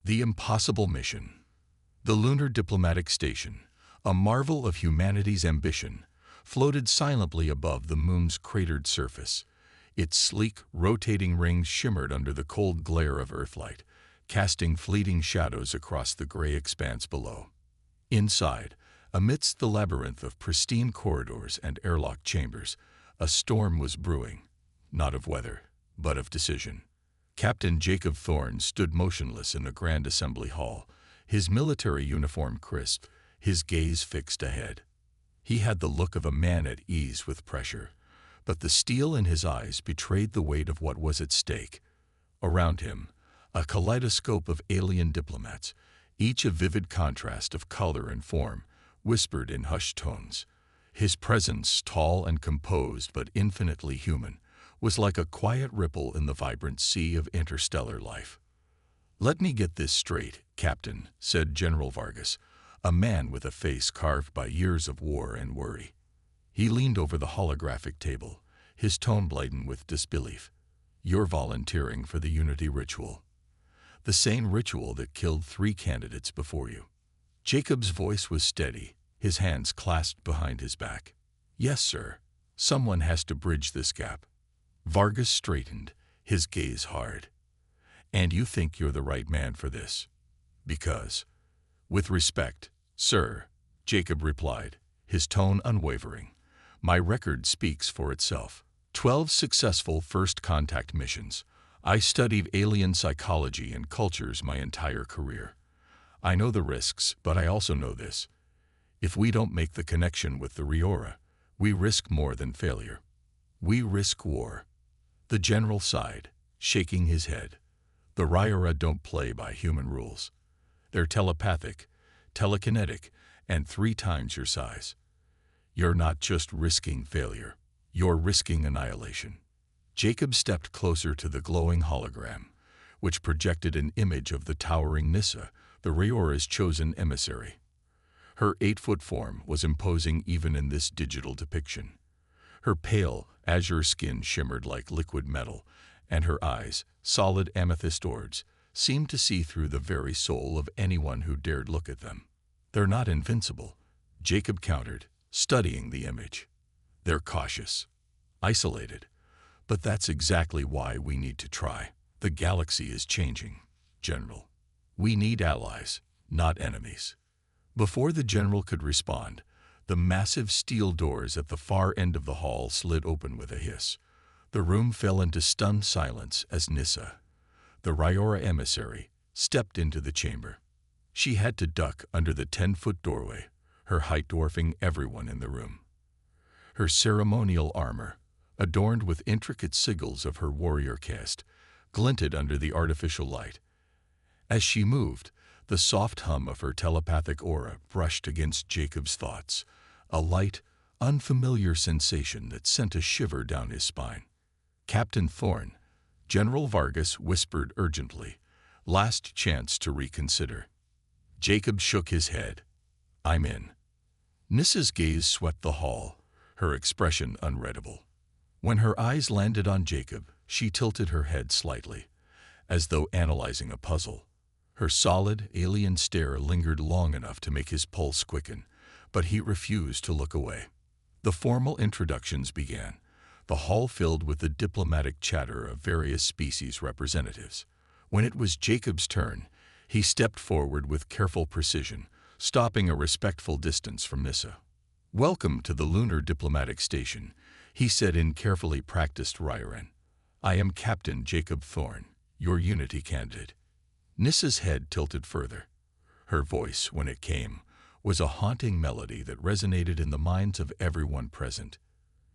The impossible mission. The Lunar Diplomatic Station, a marvel of humanity's ambition, floated silently above the moon's cratered surface. Its sleek, rotating rings shimmered under the cold glare of Earthlight, casting fleeting shadows across the gray expanse below. Inside, amidst the labyrinth of pristine corridors and airlock chambers, a storm was brewing, not of weather, but of decision. Captain Jacob Thorne stood motionless in the Grand Assembly Hall, his military uniform crisp, his gaze fixed ahead. He had the look of a man at ease with pressure, but the steel in his eyes betrayed the weight of what was at stake. Around him, a kaleidoscope of alien diplomats, each a vivid contrast of color and form, whispered in hushed tones. His presence, tall and composed but infinitely human, was like a quiet ripple in the vibrant sea of interstellar life. "Let me get this straight, Captain," said General Vargas, a man with a face carved by years of war and worry. He leaned over the holographic table, his tone blending with disbelief. "You're volunteering for the Unity Ritual. The same ritual that killed 3 candidates before you." Jacob's voice was steady, his hands clasped behind his back. "Yes, sir. Someone has to bridge this gap." Vargas straightened, his gaze hard. "And you think you're the right man for this?" "Because—" "With respect, sir," Jacob replied, his tone unwavering, "my record speaks for itself. 12 successful first contact missions. I studied alien psychology and cultures my entire career. I know the risks, but I also know this. If we don't make the connection with the Riora, we risk more than failure. We risk war." The general sighed, shaking his head. "The Riora don't play by human rules. They're telepathic, telekinetic, and 3 times your size. You're not just risking failure, you're risking annihilation." Jacob stepped closer to the glowing hologram, which projected an image of the towering Nyssa, the Riora's chosen emissary. Her 8-foot form was imposing even in this digital depiction. Her pale, azure skin shimmered like liquid metal, and her eyes, solid amethyst orbs, seemed to see through the very soul of anyone who dared look at them. "They're not invincible," Jacob countered, studying the image. "They're cautious, isolated. But that's exactly why we need to try. The galaxy is changing, General. We need allies, not enemies." Before the general could respond, the massive steel doors at the far end of the hall slid open with a hiss. The room fell into stunned silence as Nyssa, the Riora emissary, stepped into the chamber. She had to duck under the 10-foot doorway, her height dwarfing everyone in the room. Her ceremonial armor, adorned with intricate sigils of her warrior caste, glinted under the artificial light. As she moved, the soft hum of her telepathic aura brushed against Jacob's thoughts, a light, unfamiliar sensation that sent a shiver down his spine. "Captain Thorne," General Vargas whispered urgently, "last chance to reconsider." Jacob shook his head. "I'm in." Nyssa's gaze swept the hall, her expression unreadable. When her eyes landed on Jacob, she tilted her head slightly, as though analyzing a puzzle. Her solid, alien stare lingered long enough to make his pulse quicken, but he refused to look away. The formal introductions began, the hall filled with the diplomatic chatter of various species representatives. When it was Jacob's turn, he stepped forward with careful precision, stopping a respectful distance from Nyssa. "Welcome to the Lunar Diplomatic Station," he said in carefully practiced Rioran. "I am Captain Jacob Thorne, your Unity candidate." Nyssa's head tilted further. Her voice, when it came, was a haunting melody that resonated in the minds of everyone present.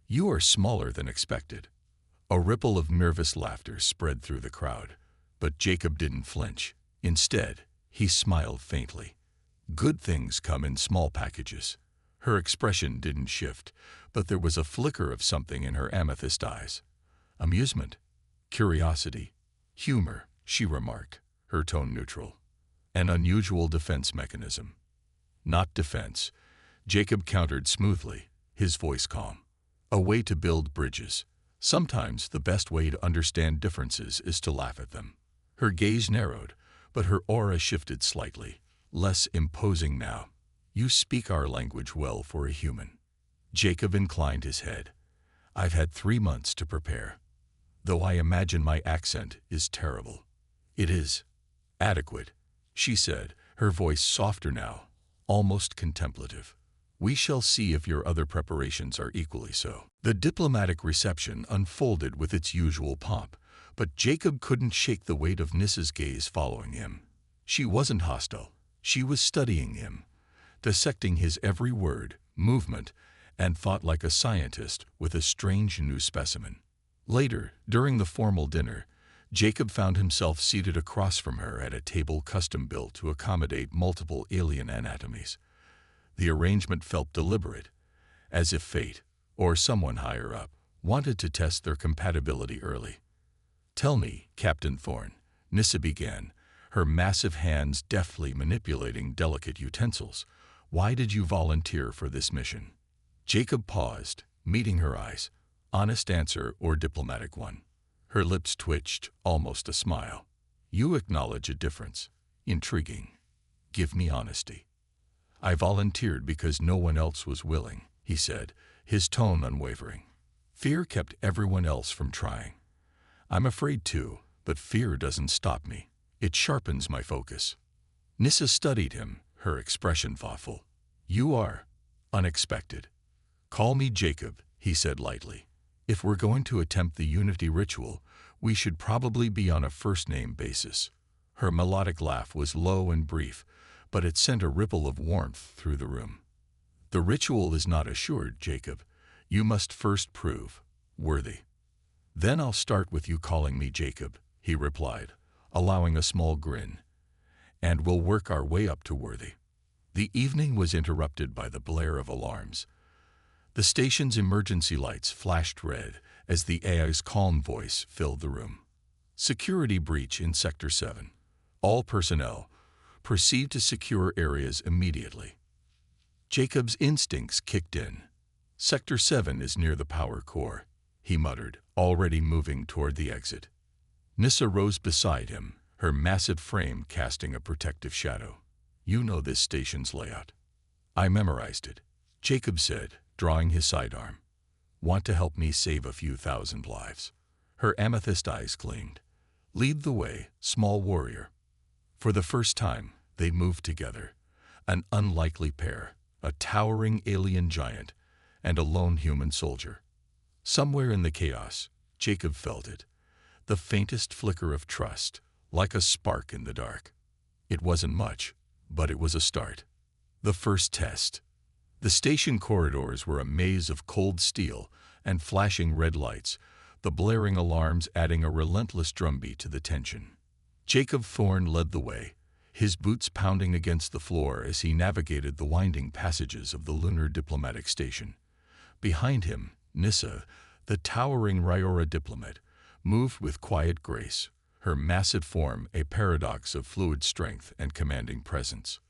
"You are smaller than expected." A ripple of nervous laughter spread through the crowd, but Jacob didn't flinch. Instead, he smiled faintly. "Good things come in small packages." Her expression didn't shift, but there was a flicker of something in her amethyst eyes. "Amusement, curiosity, humor," she remarked, her tone neutral. "An unusual defense mechanism." "Not defense," Jacob countered smoothly, his voice calm. "A way to build bridges. Sometimes the best way to understand differences is to laugh at them." Her gaze narrowed, but her aura shifted slightly, less imposing now. You speak our language well for a human. Jacob inclined his head. I've had 3 months to prepare. Though I imagine my accent is terrible. It is adequate, she said, her voice softer now, almost contemplative. We shall see if your other preparations are equally so. The diplomatic reception unfolded with its usual pomp, but Jacob couldn't shake the weight of Nyssa's gaze following him. She wasn't hostile. She was studying him, dissecting his every word, movement, and thought like a scientist with a strange new specimen. Later, during the formal dinner, Jacob found himself seated across from her at a table custom-built to accommodate multiple alien anatomies. The arrangement felt deliberate, as if fate, or someone higher up, wanted to test their compatibility early. Tell me, Captain Thorne, Nyssa began, her massive hands deftly manipulating delicate utensils. Why did you volunteer for this mission? Jacob paused, meeting her eyes. Honest answer or diplomatic one? Her lips twitched, almost a smile. You acknowledge a difference. Intriguing. Give me honesty. I volunteered because no one else was willing, he said, his tone unwavering. Fear kept everyone else from trying. I'm afraid too, but fear doesn't stop me. It sharpens my focus. Nyssa studied him, her expression thoughtful. You are unexpected. Call me Jacob, he said lightly. If we're going to attempt the unity ritual, we should probably be on a first-name basis. Her melodic laugh was low and brief, but it sent a ripple of warmth through the room. The ritual is not assured, Jacob. You must first prove worthy. Then I'll start with you calling me Jacob, he replied, allowing a small grin. And we'll work our way up to worthy. The evening was interrupted by the blare of alarms. The station's emergency lights flashed red as the AI's calm voice filled the room. Security breach in Sector 7. All personnel proceed to secure areas immediately. Jacob's instincts kicked in. Sector 7 is near the power core, he muttered, already moving toward the exit. Nyssa rose beside him, her massive frame casting a protective shadow. You know this station's layout. I memorized it, Jacob said, drawing his sidearm. Want to help me save a few thousand lives? Her amethyst eyes gleamed. Lead the way, small warrior. For the first time, they moved together, an unlikely pair, a towering alien giant and a lone human soldier. Somewhere in the chaos, Jacob felt it, the faintest flicker of trust, like a spark in the dark. It wasn't much, but it was a start. The first test. The station corridors were a maze of cold steel and flashing red lights, the blaring alarms adding a relentless drumbeat to the tension. Jacob Thorne led the way, his boots pounding against the floor as he navigated the winding passages of the Lunar Diplomatic Station. Behind him, Nyssa, the towering Riora diplomat, moved with quiet grace, her massive form a paradox of fluid strength and commanding presence.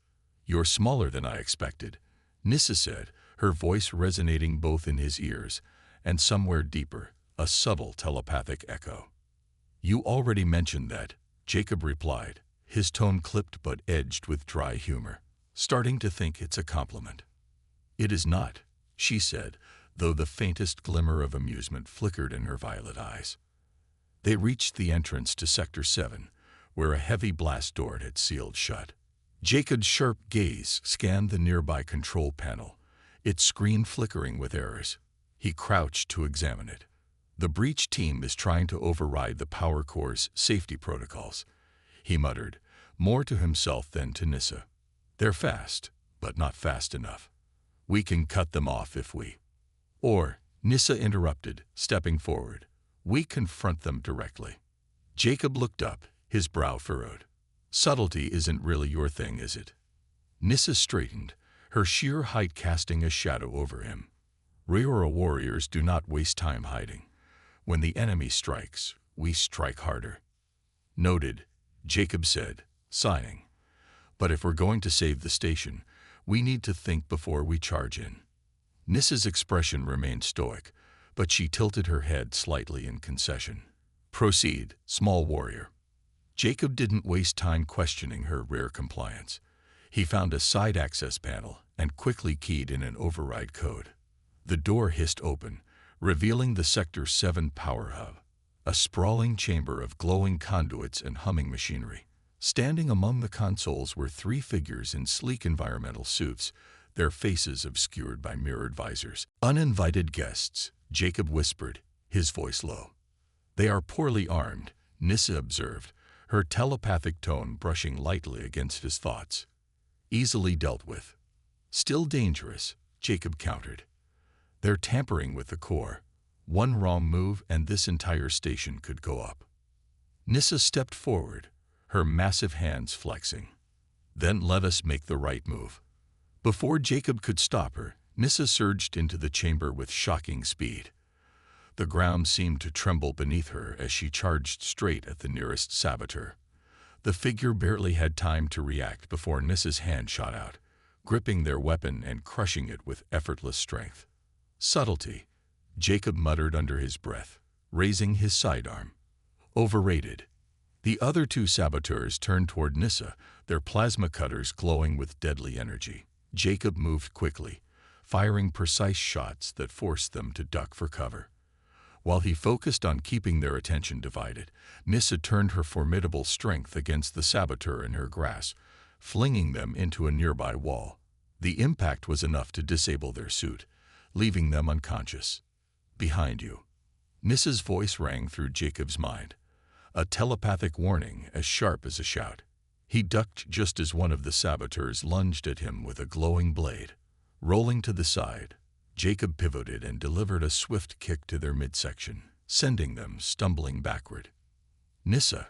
You're smaller than I expected, Nyssa said, her voice resonating both in his ears and somewhere deeper, a subtle telepathic echo. You already mentioned that, Jacob replied, his tone clipped but edged with dry humor, starting to think it's a compliment. It is not, she said, though the faintest glimmer of amusement flickered in her violet eyes. They reached the entrance to Sector 7, where a heavy blast door had sealed shut. Jacob's sharp gaze scanned the nearby control panel, its screen flickering with errors. He crouched to examine it. The breach team is trying to override the power core's safety protocols, he muttered, more to himself than to Nyssa. They're fast, but not fast enough. We can cut them off if we... Or, Nyssa interrupted, stepping forward. We confront them directly. Jacob looked up, his brow furrowed. Subtlety isn't really your thing, is it? Nyssa straightened, her sheer height casting a shadow over him. Riora warriors do not waste time hiding. When the enemy strikes, we strike harder. Noted, Jacob said, sighing. But if we're going to save the station, we need to think before we charge in. Nyssa's expression remained stoic, but she tilted her head slightly in concession. Proceed, small warrior. Jacob didn't waste time questioning her rare compliance. He found a side access panel and quickly keyed in an override code. The door hissed open, revealing the Sector 7 power hub, a sprawling chamber of glowing conduits and humming machinery. Standing among the consoles were three figures in sleek environmental suits, their faces obscured by mirrored visors. "Uninvited guests," Jacob whispered, his voice low. "They are poorly armed," Nyssa observed, her telepathic tone brushing lightly against his thoughts. "Easily dealt with." "Still dangerous," Jacob countered. "They're tampering with the core. One wrong move and this entire station could go up." Nyssa stepped forward, her massive hands flexing. "Then let us make the right move." Before Jacob could stop her, Nyssa surged into the chamber with shocking speed. The ground seemed to tremble beneath her as she charged straight at the nearest saboteur. The figure barely had time to react before Nyssa's hand shot out, gripping their weapon and crushing it with effortless strength. "Subtlety," Jacob muttered under his breath, raising his sidearm. "Overrated." The other two saboteurs turned toward Nyssa, their plasma cutters glowing with deadly energy. Jacob moved quickly, firing precise shots that forced them to duck for cover. While he focused on keeping their attention divided, Nyssa turned her formidable strength against the saboteur in her grasp, flinging them into a nearby wall. The impact was enough to disable their suit, leaving them unconscious. "Behind you." Nyssa's voice rang through Jacob's mind, a telepathic warning as sharp as a shout. He ducked just as one of the saboteurs lunged at him with a glowing blade. Rolling to the side, Jacob pivoted and delivered a swift kick to their midsection, sending them stumbling backward. Nyssa,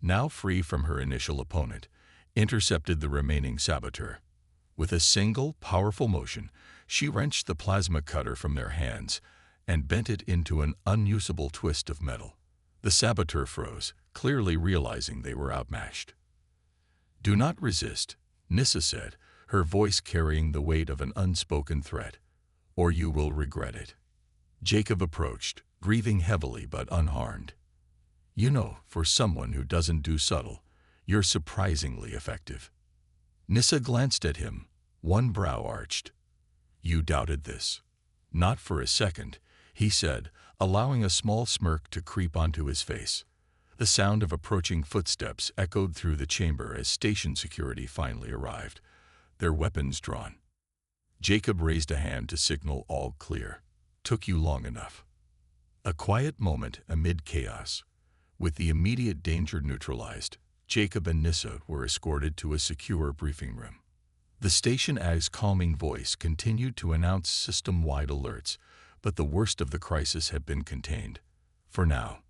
now free from her initial opponent, intercepted the remaining saboteur. With a single, powerful motion, she wrenched the plasma cutter from their hands and bent it into an unusable twist of metal. The saboteur froze, clearly realizing they were outmatched. "Do not resist," Nyssa said, her voice carrying the weight of an unspoken threat, "or you will regret it." Jacob approached, breathing heavily but unharmed. "You know, for someone who doesn't do subtle, you're surprisingly effective." Nyssa glanced at him, one brow arched. "You doubted this?" "Not for a second," he said, allowing a small smirk to creep onto his face. The sound of approaching footsteps echoed through the chamber as station security finally arrived, their weapons drawn. Jacob raised a hand to signal all clear. "Took you long enough." A quiet moment amid chaos. With the immediate danger neutralized, Jacob and Nyssa were escorted to a secure briefing room. The station AG's calming voice continued to announce system-wide alerts, but the worst of the crisis had been contained. For now.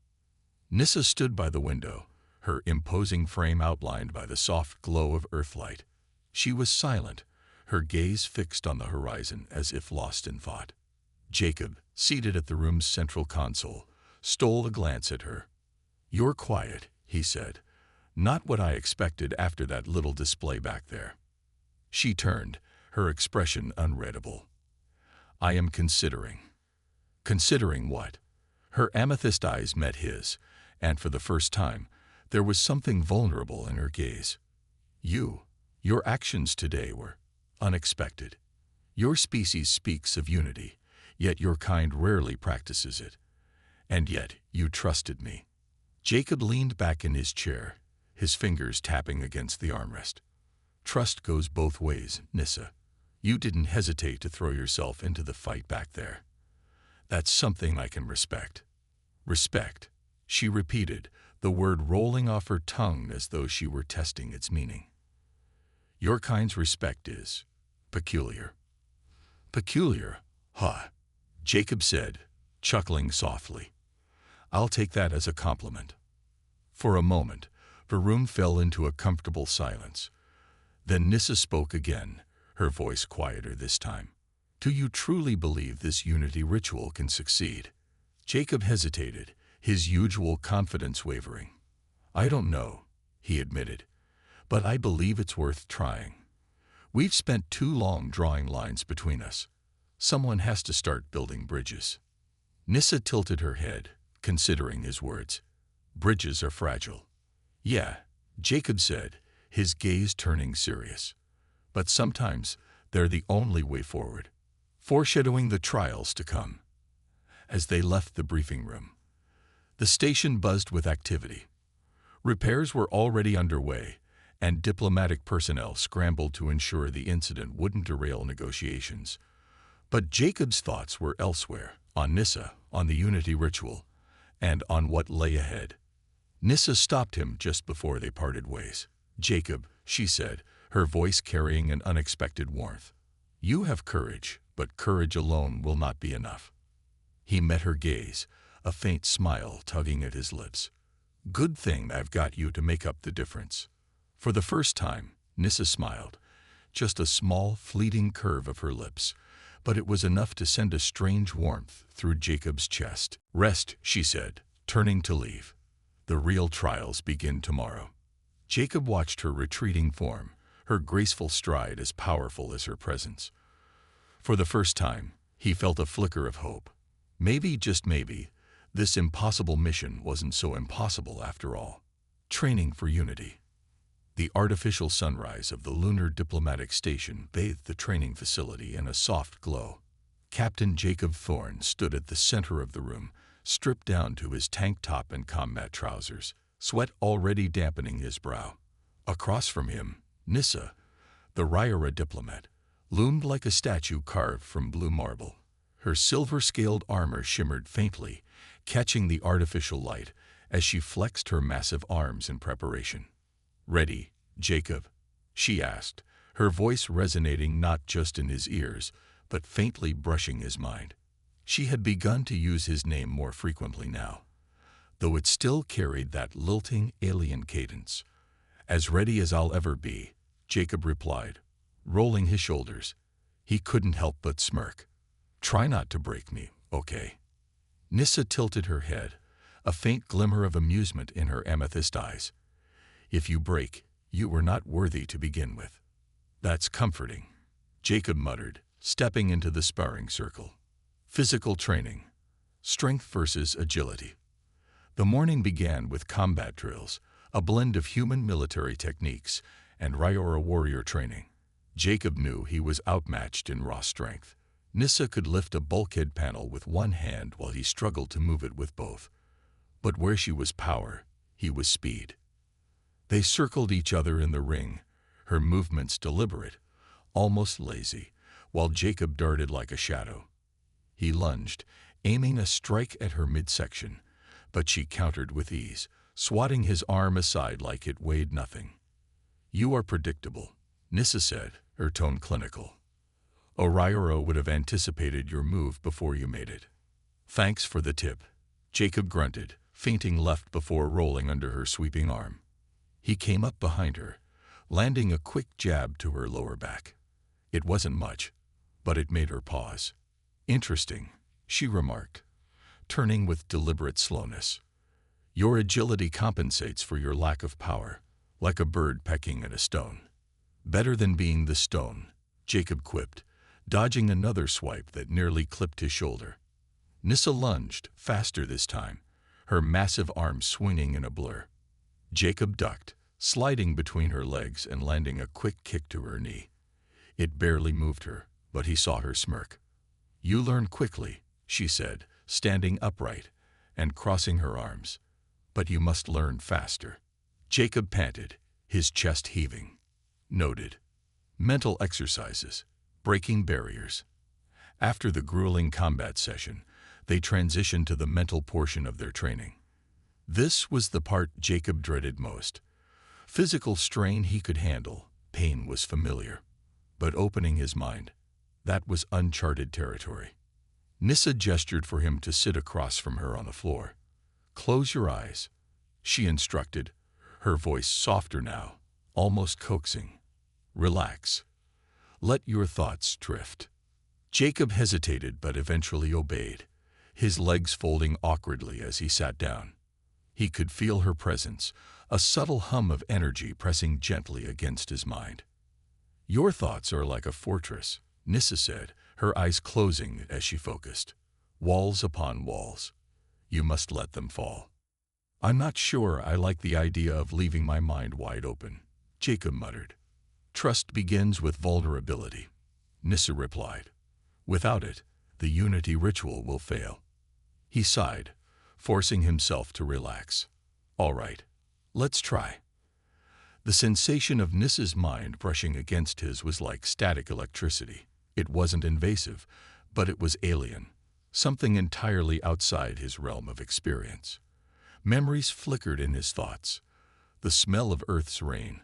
Nyssa stood by the window, her imposing frame outlined by the soft glow of Earthlight. She was silent, her gaze fixed on the horizon as if lost in thought. Jacob, seated at the room's central console, stole a glance at her. "You're quiet," he said. "Not what I expected after that little display back there." She turned, her expression unreadable. "I am considering." "Considering what?" Her amethyst eyes met his, and for the first time, there was something vulnerable in her gaze. Your actions today were unexpected. Your species speaks of unity, yet your kind rarely practices it. And yet you trusted me." Jacob leaned back in his chair, his fingers tapping against the armrest. "Trust goes both ways, Nyssa. You didn't hesitate to throw yourself into the fight back there. That's something I can respect." "Respect," she repeated, the word rolling off her tongue as though she were testing its meaning. "Your kind's respect is peculiar." "Peculiar, huh?" Jacob said, chuckling softly. "I'll take that as a compliment." For a moment, the room fell into a comfortable silence. Then Nyssa spoke again, her voice quieter this time. "Do you truly believe this unity ritual can succeed?" Jacob hesitated, his usual confidence wavering. "I don't know," he admitted, "but I believe it's worth trying. We've spent too long drawing lines between us. Someone has to start building bridges." Nyssa tilted her head, considering his words. "Bridges are fragile. Yeah, Jacob said, his gaze turning serious. But sometimes they're the only way forward, foreshadowing the trials to come. As they left the briefing room, the station buzzed with activity. Repairs were already underway, and diplomatic personnel scrambled to ensure the incident wouldn't derail negotiations. But Jacob's thoughts were elsewhere, on Nyssa, on the Unity ritual, and on what lay ahead. Nyssa stopped him just before they parted ways. "Jacob," she said, her voice carrying an unexpected warmth. "You have courage, but courage alone will not be enough." He met her gaze, a faint smile tugging at his lips. "Good thing I've got you to make up the difference." For the first time, Nyssa smiled, just a small, fleeting curve of her lips, but it was enough to send a strange warmth through Jacob's chest. "Rest," she said, turning to leave. "The real trials begin tomorrow." Jacob watched her retreating form, her graceful stride as powerful as her presence. For the first time, he felt a flicker of hope. Maybe, just maybe, this impossible mission wasn't so impossible after all. Training for Unity. The artificial sunrise of the Lunar Diplomatic Station bathed the training facility in a soft glow. Captain Jacob Thorne stood at the center of the room, stripped down to his tank top and combat trousers, sweat already dampening his brow. Across from him, Nyssa, the Riora diplomat, loomed like a statue carved from blue marble. Her silver-scaled armor shimmered faintly, catching the artificial light as she flexed her massive arms in preparation. "Ready, Jacob?" she asked, her voice resonating not just in his ears, but faintly brushing his mind. She had begun to use his name more frequently now, though it still carried that lilting, alien cadence. "As ready as I'll ever be," Jacob replied, rolling his shoulders. He couldn't help but smirk. "Try not to break me, okay?" Nyssa tilted her head, a faint glimmer of amusement in her amethyst eyes. "If you break, you were not worthy to begin with." "That's comforting," Jacob muttered, stepping into the sparring circle. Physical training. Strength versus agility. The morning began with combat drills, a blend of human military techniques and Riora warrior training. Jacob knew he was outmatched in raw strength. Nyssa could lift a bulkhead panel with one hand while he struggled to move it with both. But where she was power, he was speed. They circled each other in the ring, her movements deliberate, almost lazy, while Jacob darted like a shadow. He lunged, aiming a strike at her midsection, but she countered with ease, swatting his arm aside like it weighed nothing. "You are predictable," Nyssa said, her tone clinical. "Riora would have anticipated your move before you made it." "Thanks for the tip," Jacob grunted, fainting left before rolling under her sweeping arm. He came up behind her, landing a quick jab to her lower back. It wasn't much, but it made her pause. "Interesting," she remarked, turning with deliberate slowness. "Your agility compensates for your lack of power, like a bird pecking at a stone." "Better than being the stone," Jacob quipped, dodging another swipe that nearly clipped his shoulder. Nyssa lunged, faster this time, her massive arms swinging in a blur. Jacob ducked, sliding between her legs and landing a quick kick to her knee. It barely moved her, but he saw her smirk. "You learn quickly," she said, standing upright and crossing her arms. "But you must learn faster." Jacob panted, his chest heaving. Noted. Mental exercises. Breaking barriers. After the grueling combat session, they transitioned to the mental portion of their training. This was the part Jacob dreaded most. Physical strain he could handle, pain was familiar. But opening his mind, that was uncharted territory. Nyssa gestured for him to sit across from her on the floor. "Close your eyes," she instructed, her voice softer now, almost coaxing. "Relax. Let your thoughts drift." Jacob hesitated but eventually obeyed, his legs folding awkwardly as he sat down. He could feel her presence, a subtle hum of energy pressing gently against his mind. "Your thoughts are like a fortress," Nyssa said, her eyes closing as she focused. "Walls upon walls. You must let them fall." I'm not sure I like the idea of leaving my mind wide open, Jacob muttered. Trust begins with vulnerability, Nyssa replied. Without it, the unity ritual will fail. He sighed, forcing himself to relax. All right, let's try. The sensation of Nyssa's mind brushing against his was like static electricity. It wasn't invasive, but it was alien, something entirely outside his realm of experience. Memories flickered in his thoughts. The smell of Earth's rain,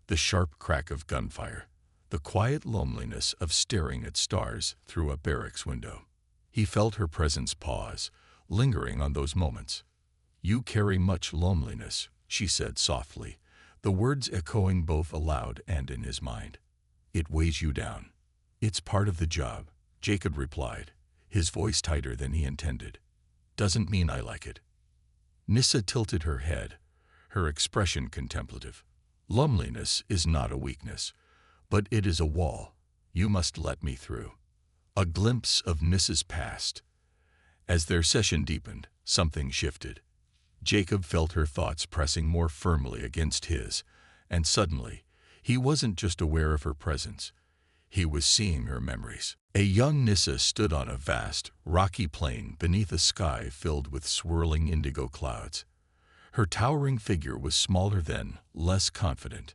the sharp crack of gunfire, the quiet loneliness of staring at stars through a barracks window. He felt her presence pause, lingering on those moments. You carry much loneliness, she said softly, the words echoing both aloud and in his mind. It weighs you down. It's part of the job, Jacob replied, his voice tighter than he intended. Doesn't mean I like it. Nyssa tilted her head, her expression contemplative. Loneliness is not a weakness, but it is a wall. You must let me through. A glimpse of Nyssa's past. As their session deepened, something shifted. Jacob felt her thoughts pressing more firmly against his, and suddenly, he wasn't just aware of her presence. He was seeing her memories. A young Nyssa stood on a vast, rocky plain beneath a sky filled with swirling indigo clouds. Her towering figure was smaller than, less confident.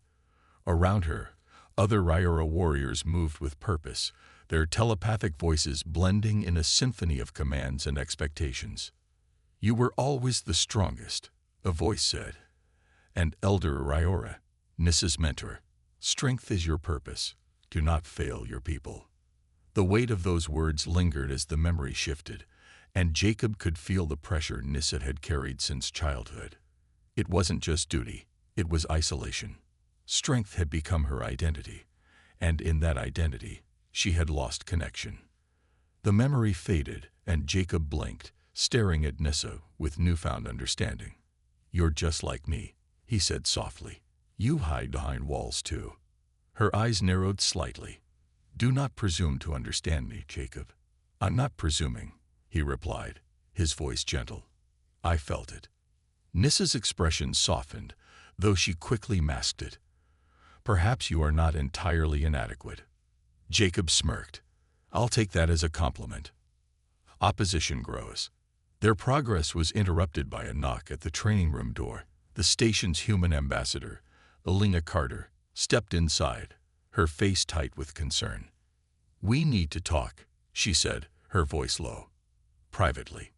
Around her, other Riora warriors moved with purpose, their telepathic voices blending in a symphony of commands and expectations. You were always the strongest, a voice said. And Elder Riora, Nyssa's mentor, strength is your purpose. Do not fail your people. The weight of those words lingered as the memory shifted, and Jacob could feel the pressure Nyssa had carried since childhood. It wasn't just duty, it was isolation. Strength had become her identity, and in that identity, she had lost connection. The memory faded, and Jacob blinked, staring at Nyssa with newfound understanding. You're just like me, he said softly. You hide behind walls too. Her eyes narrowed slightly. Do not presume to understand me, Jacob. I'm not presuming, he replied, his voice gentle. I felt it. Nyssa's expression softened, though she quickly masked it. Perhaps you are not entirely inadequate. Jacob smirked. I'll take that as a compliment. Opposition grows. Their progress was interrupted by a knock at the training room door. The station's human ambassador, Elena Carter, stepped inside, her face tight with concern. We need to talk, she said, her voice low. Privately.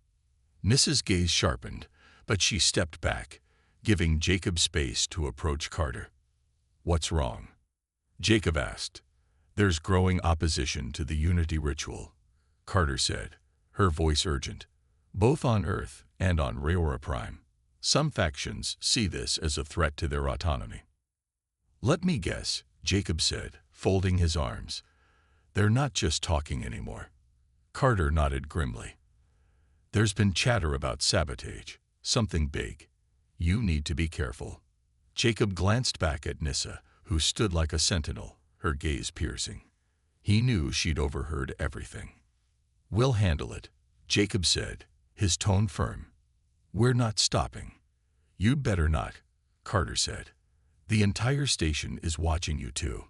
Nyssa's gaze sharpened, but she stepped back, giving Jacob space to approach Carter. What's wrong? Jacob asked. There's growing opposition to the unity ritual, Carter said, her voice urgent. Both on Earth and on Riora Prime. Some factions see this as a threat to their autonomy. Let me guess, Jacob said, folding his arms. They're not just talking anymore. Carter nodded grimly. There's been chatter about sabotage, something big. You need to be careful. Jacob glanced back at Nyssa, who stood like a sentinel, her gaze piercing. He knew she'd overheard everything. We'll handle it, Jacob said, his tone firm. We're not stopping. You'd better not, Carter said. The entire station is watching you too.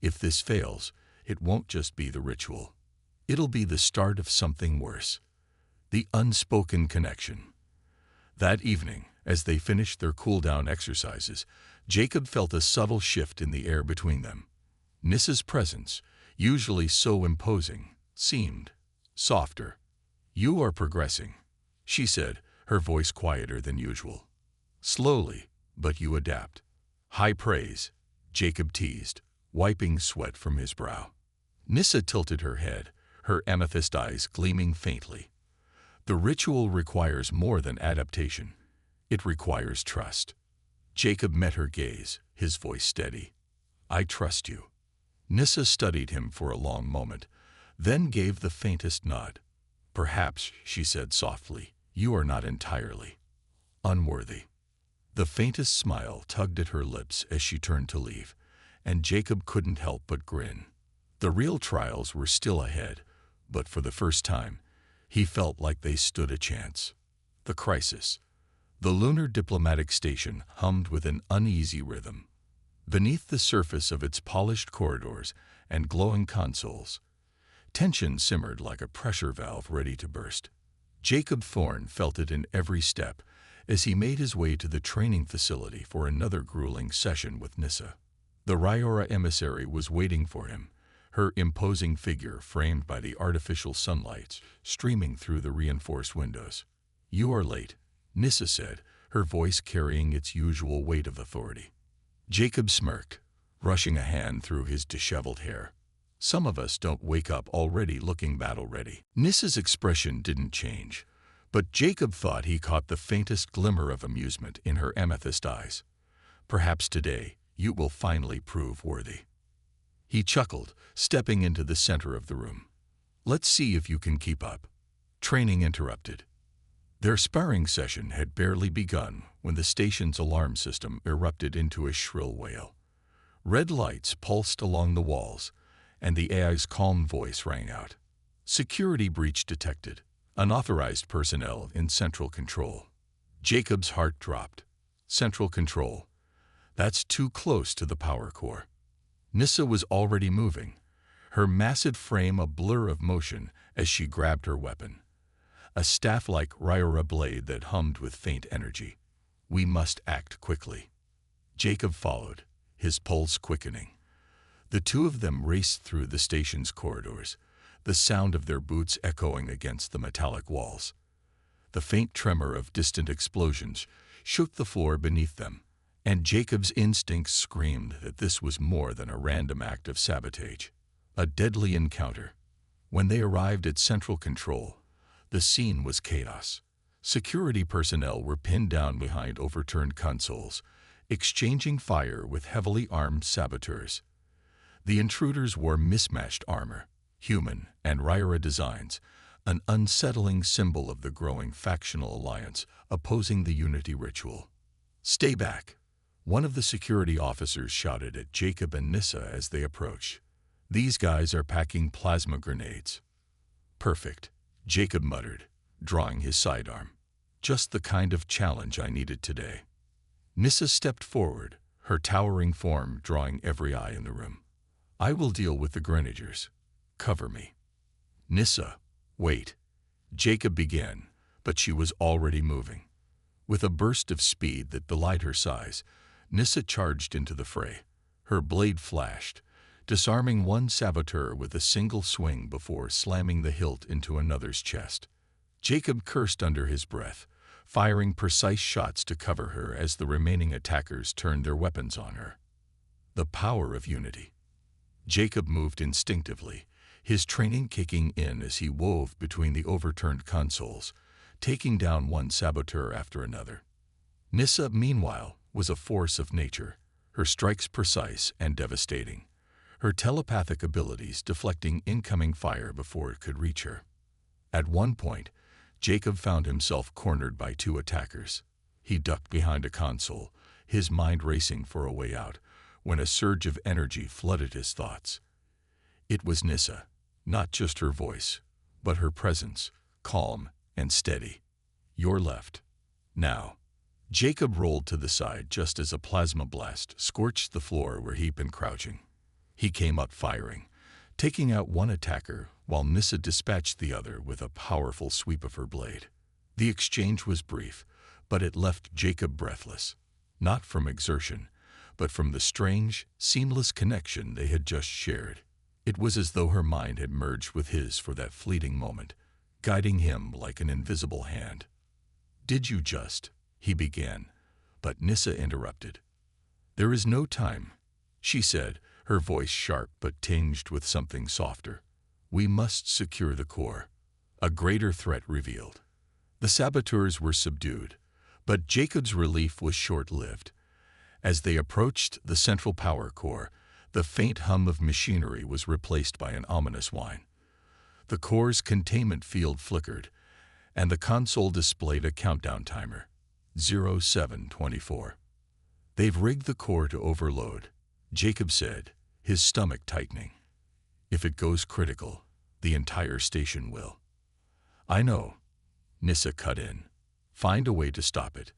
If this fails, it won't just be the ritual. It'll be the start of something worse. The unspoken connection. That evening, as they finished their cool-down exercises, Jacob felt a subtle shift in the air between them. Nyssa's presence, usually so imposing, seemed softer. You are progressing, she said, her voice quieter than usual. Slowly, but you adapt. High praise, Jacob teased, wiping sweat from his brow. Nyssa tilted her head, her amethyst eyes gleaming faintly. The ritual requires more than adaptation. It requires trust. Jacob met her gaze, his voice steady. I trust you. Nyssa studied him for a long moment, then gave the faintest nod. Perhaps, she said softly, you are not entirely unworthy. The faintest smile tugged at her lips as she turned to leave, and Jacob couldn't help but grin. The real trials were still ahead, but for the first time, he felt like they stood a chance. The crisis. The Lunar Diplomatic Station hummed with an uneasy rhythm. Beneath the surface of its polished corridors and glowing consoles, tension simmered like a pressure valve ready to burst. Jacob Thorne felt it in every step as he made his way to the training facility for another grueling session with Nyssa. The Riora emissary was waiting for him, her imposing figure framed by the artificial sunlight streaming through the reinforced windows. "You are late," Nyssa said, her voice carrying its usual weight of authority. Jacob smirked, rushing a hand through his disheveled hair. "Some of us don't wake up already looking battle-ready." Nyssa's expression didn't change, but Jacob thought he caught the faintest glimmer of amusement in her amethyst eyes. "Perhaps today you will finally prove worthy." He chuckled, stepping into the center of the room. "Let's see if you can keep up." Training interrupted. Their sparring session had barely begun when the station's alarm system erupted into a shrill wail. Red lights pulsed along the walls, and the AI's calm voice rang out. "Security breach detected. Unauthorized personnel in Central Control." Jacob's heart dropped. Central Control. That's too close to the power core. Nyssa was already moving, her massive frame a blur of motion as she grabbed her weapon. A staff-like Riora blade that hummed with faint energy. "We must act quickly." Jacob followed, his pulse quickening. The two of them raced through the station's corridors, the sound of their boots echoing against the metallic walls. The faint tremor of distant explosions shook the floor beneath them, and Jacob's instincts screamed that this was more than a random act of sabotage. A deadly encounter. When they arrived at Central Control, the scene was chaos. Security personnel were pinned down behind overturned consoles, exchanging fire with heavily armed saboteurs. The intruders wore mismatched armor, human and Riora designs, an unsettling symbol of the growing factional alliance opposing the Unity ritual. "Stay back," one of the security officers shouted at Jacob and Nyssa as they approached. "These guys are packing plasma grenades." "Perfect," Jacob muttered, drawing his sidearm. "Just the kind of challenge I needed today." Nyssa stepped forward, her towering form drawing every eye in the room. "I will deal with the grenadiers. Cover me." "Nyssa, wait." Jacob began, but she was already moving. With a burst of speed that belied her size, Nyssa charged into the fray. Her blade flashed, disarming one saboteur with a single swing before slamming the hilt into another's chest. Jacob cursed under his breath, firing precise shots to cover her as the remaining attackers turned their weapons on her. The power of unity. Jacob moved instinctively, his training kicking in as he wove between the overturned consoles, taking down one saboteur after another. Nyssa, meanwhile, was a force of nature, her strikes precise and devastating, her telepathic abilities deflecting incoming fire before it could reach her. At one point, Jacob found himself cornered by two attackers. He ducked behind a console, his mind racing for a way out, when a surge of energy flooded his thoughts. It was Nyssa, not just her voice, but her presence, calm and steady. "Your left. Now." Jacob rolled to the side just as a plasma blast scorched the floor where he'd been crouching. He came up firing, taking out one attacker while Nyssa dispatched the other with a powerful sweep of her blade. The exchange was brief, but it left Jacob breathless, not from exertion, but from the strange, seamless connection they had just shared. It was as though her mind had merged with his for that fleeting moment, guiding him like an invisible hand. "Did you just?" he began, but Nyssa interrupted. "There is no time," she said, her voice sharp but tinged with something softer. "We must secure the core." A greater threat revealed. The saboteurs were subdued, but Jacob's relief was short-lived. As they approached the central power core, the faint hum of machinery was replaced by an ominous whine. The core's containment field flickered, and the console displayed a countdown timer. 0724. "They've rigged the core to overload," Jacob said, his stomach tightening. "If it goes critical, the entire station will." "I know," Nyssa cut in. "Find a way to stop it.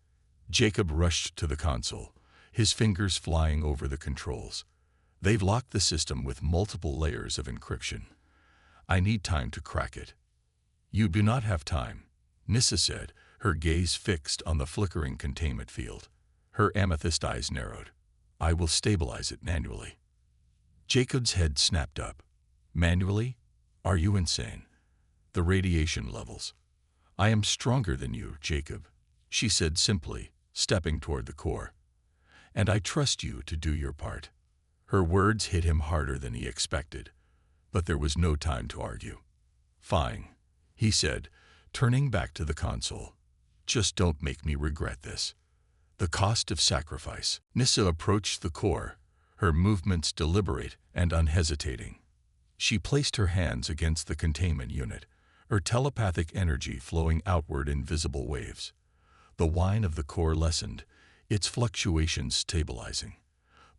Jacob rushed to the console, his fingers flying over the controls. They've locked the system with multiple layers of encryption. I need time to crack it. You do not have time, Nyssa said, her gaze fixed on the flickering containment field. Her amethyst eyes narrowed. I will stabilize it manually. Jacob's head snapped up. Manually? Are you insane? The radiation levels. I am stronger than you, Jacob, she said simply, stepping toward the core. And I trust you to do your part. Her words hit him harder than he expected, but there was no time to argue. Fine, he said, turning back to the console. Just don't make me regret this. The cost of sacrifice. Nyssa approached the core, her movements deliberate and unhesitating. She placed her hands against the containment unit, her telepathic energy flowing outward in visible waves. The whine of the core lessened, its fluctuations stabilizing.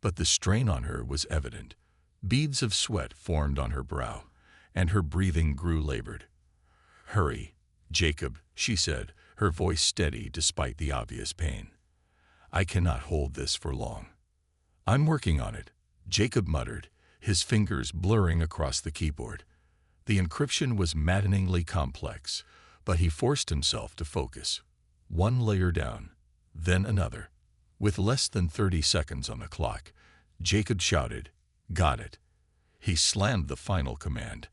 But the strain on her was evident. Beads of sweat formed on her brow, and her breathing grew labored. Hurry, Jacob, she said, her voice steady despite the obvious pain. I cannot hold this for long. I'm working on it, Jacob muttered, his fingers blurring across the keyboard. The encryption was maddeningly complex, but he forced himself to focus. One layer down, then another. With less than 30 seconds on the clock, Jacob shouted, "Got it." He slammed the final command,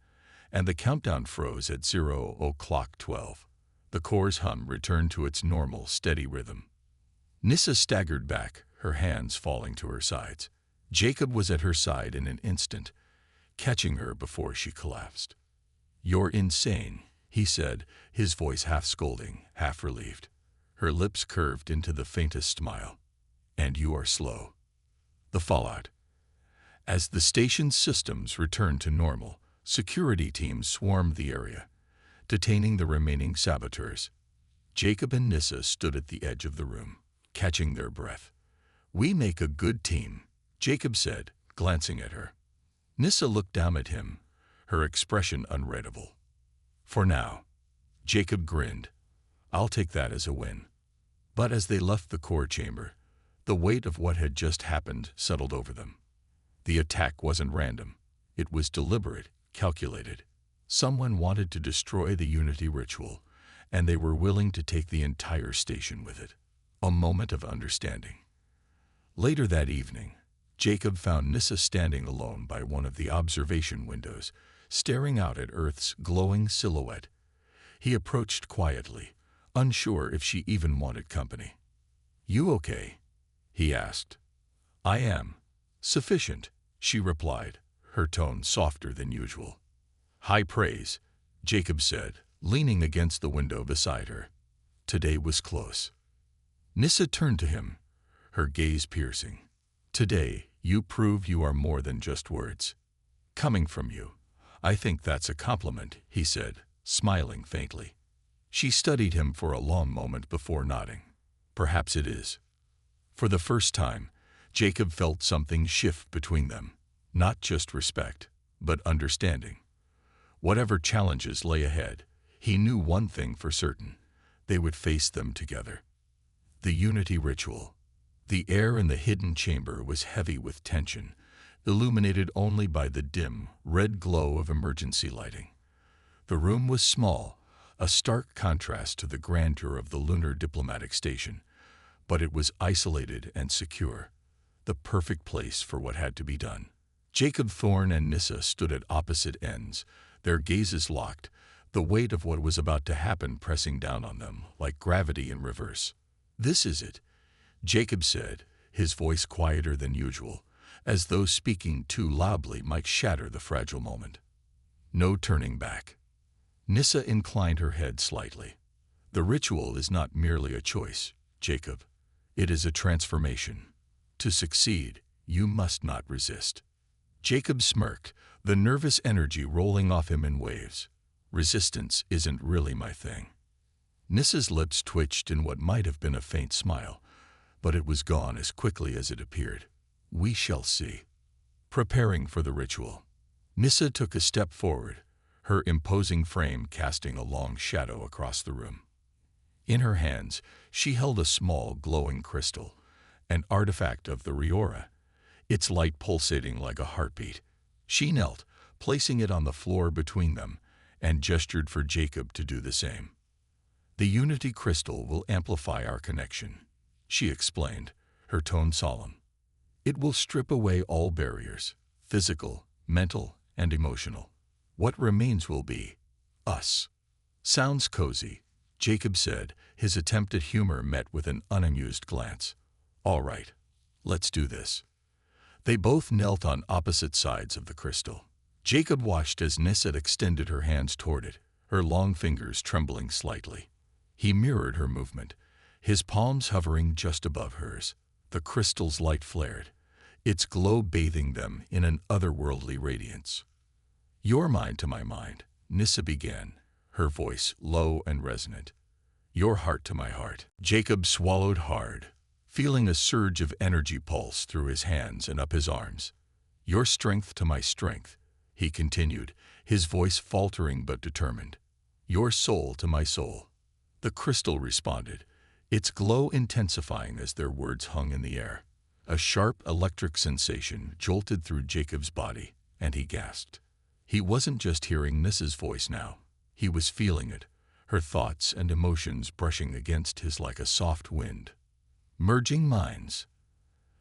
and the countdown froze at 0:12. The core's hum returned to its normal, steady rhythm. Nyssa staggered back, her hands falling to her sides. Jacob was at her side in an instant, catching her before she collapsed. "You're insane," he said, his voice half scolding, half relieved. Her lips curved into the faintest smile. "And you are slow." The fallout. As the station's systems returned to normal, security teams swarmed the area, detaining the remaining saboteurs. Jacob and Nyssa stood at the edge of the room, catching their breath. "We make a good team," Jacob said, glancing at her. Nyssa looked down at him, her expression unreadable. "For now," Jacob grinned. "I'll take that as a win." But as they left the core chamber, the weight of what had just happened settled over them. The attack wasn't random. It was deliberate, calculated. Someone wanted to destroy the Unity ritual, and they were willing to take the entire station with it. A moment of understanding. Later that evening, Jacob found Nyssa standing alone by one of the observation windows, staring out at Earth's glowing silhouette. He approached quietly, unsure if she even wanted company. "You okay?" he asked. "I am. Sufficient," she replied, her tone softer than usual. "High praise," Jacob said, leaning against the window beside her. "Today was close." Nyssa turned to him, her gaze piercing. "Today, you prove you are more than just words." "Coming from you, I think that's a compliment," he said, smiling faintly. She studied him for a long moment before nodding. "Perhaps it is." For the first time, Jacob felt something shift between them. Not just respect, but understanding. Whatever challenges lay ahead, he knew one thing for certain: they would face them together. The Unity ritual. The air in the hidden chamber was heavy with tension, illuminated only by the dim, red glow of emergency lighting. The room was small, a stark contrast to the grandeur of the Lunar Diplomatic Station, but it was isolated and secure, the perfect place for what had to be done. Jacob Thorne and Nyssa stood at opposite ends, their gazes locked, the weight of what was about to happen pressing down on them like gravity in reverse. "This is it," Jacob said, his voice quieter than usual, as though speaking too loudly might shatter the fragile moment. "No turning back." Nyssa inclined her head slightly. "The ritual is not merely a choice, Jacob. It is a transformation. To succeed, you must not resist." Jacob smirked, the nervous energy rolling off him in waves. "Resistance isn't really my thing." Nyssa's lips twitched in what might have been a faint smile, but it was gone as quickly as it appeared. "We shall see." Preparing for the ritual, Nyssa took a step forward, her imposing frame casting a long shadow across the room. In her hands, she held a small, glowing crystal, an artifact of the Riora, its light pulsating like a heartbeat. She knelt, placing it on the floor between them, and gestured for Jacob to do the same. "The Unity crystal will amplify our connection," she explained, her tone solemn. "It will strip away all barriers, physical, mental, and emotional. What remains will be us." "Sounds cozy," Jacob said, his attempt at humor met with an unamused glance. "All right, let's do this." They both knelt on opposite sides of the crystal. Jacob watched as Nyssa extended her hands toward it, her long fingers trembling slightly. He mirrored her movement, his palms hovering just above hers. The crystal's light flared, its glow bathing them in an otherworldly radiance. "Your mind to my mind," Nyssa began, her voice low and resonant. "Your heart to my heart." Jacob swallowed hard, feeling a surge of energy pulse through his hands and up his arms. "Your strength to my strength," he continued, his voice faltering but determined. "Your soul to my soul." The crystal responded, its glow intensifying as their words hung in the air. A sharp electric sensation jolted through Jacob's body, and he gasped. He wasn't just hearing Nyssa's voice now. He was feeling it, her thoughts and emotions brushing against his like a soft wind. Merging minds.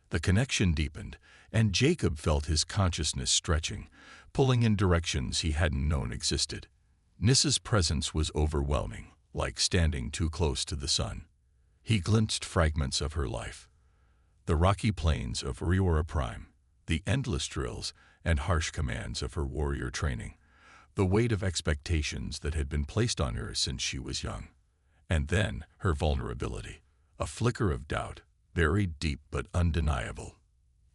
The connection deepened, and Jacob felt his consciousness stretching, pulling in directions he hadn't known existed. Nyssa's presence was overwhelming, like standing too close to the sun. He glimpsed fragments of her life. The rocky plains of Riora Prime, the endless drills and harsh commands of her warrior training, the weight of expectations that had been placed on her since she was young. And then her vulnerability, a flicker of doubt, buried deep but undeniable.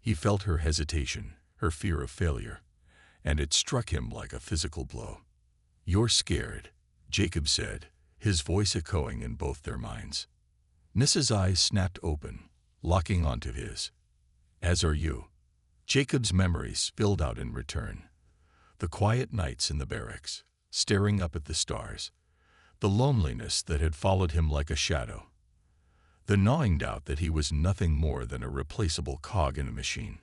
He felt her hesitation, her fear of failure, and it struck him like a physical blow. "You're scared," Jacob said, his voice echoing in both their minds. Nyssa's eyes snapped open, locking onto his. "As are you." Jacob's memories spilled out in return. The quiet nights in the barracks, staring up at the stars, the loneliness that had followed him like a shadow, the gnawing doubt that he was nothing more than a replaceable cog in a machine.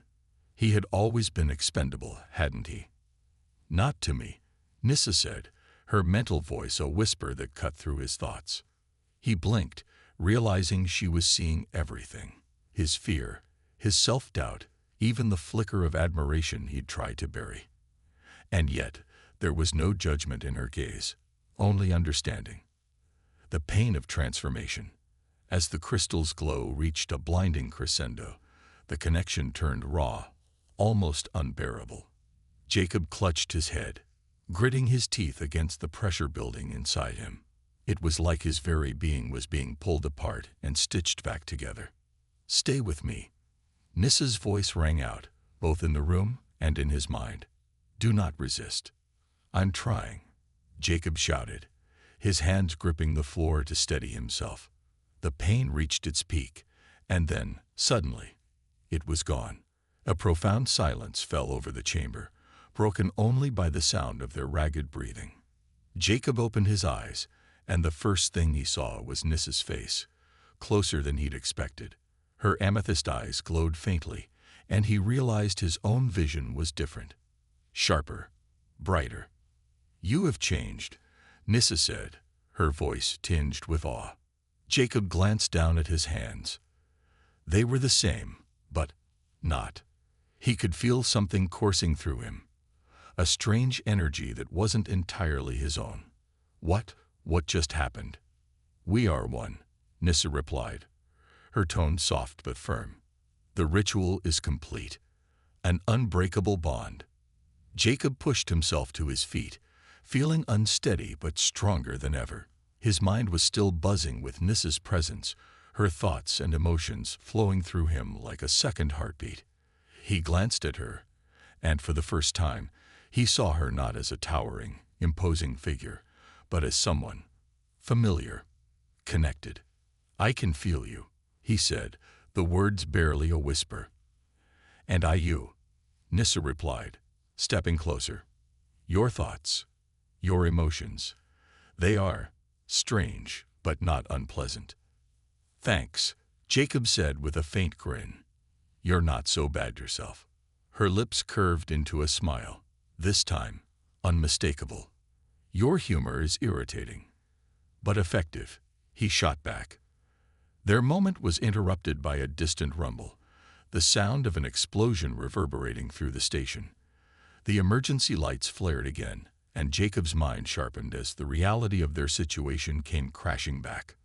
He had always been expendable, hadn't he? "Not to me," Nyssa said, her mental voice a whisper that cut through his thoughts. He blinked, realizing she was seeing everything. His fear, his self-doubt, even the flicker of admiration he'd tried to bury. And yet, there was no judgment in her gaze, only understanding. The pain of transformation. As the crystal's glow reached a blinding crescendo, the connection turned raw, almost unbearable. Jacob clutched his head, gritting his teeth against the pressure building inside him. It was like his very being was being pulled apart and stitched back together. "Stay with me." Nyssa's voice rang out, both in the room and in his mind. "Do not resist." "I'm trying," Jacob shouted, his hands gripping the floor to steady himself. The pain reached its peak, and then, suddenly, it was gone. A profound silence fell over the chamber, broken only by the sound of their ragged breathing. Jacob opened his eyes, and the first thing he saw was Nyssa's face, closer than he'd expected. Her amethyst eyes glowed faintly, and he realized his own vision was different. Sharper, brighter. "You have changed," Nyssa said, her voice tinged with awe. Jacob glanced down at his hands. They were the same, but not. He could feel something coursing through him, a strange energy that wasn't entirely his own. What just happened?" "We are one," Nyssa replied, her tone soft but firm. "The ritual is complete. An unbreakable bond." Jacob pushed himself to his feet, feeling unsteady but stronger than ever. His mind was still buzzing with Nyssa's presence, her thoughts and emotions flowing through him like a second heartbeat. He glanced at her, and for the first time, he saw her not as a towering, imposing figure, but as someone familiar, connected. "I can feel you," he said, the words barely a whisper. "And I you," Nyssa replied, stepping closer. "Your thoughts, your emotions, they are strange, but not unpleasant. "Thanks," Jacob said with a faint grin. "You're not so bad yourself." Her lips curved into a smile, this time unmistakable. "Your humor is irritating, but effective," he shot back. Their moment was interrupted by a distant rumble, the sound of an explosion reverberating through the station. The emergency lights flared again, and Jacob's mind sharpened as the reality of their situation came crashing back.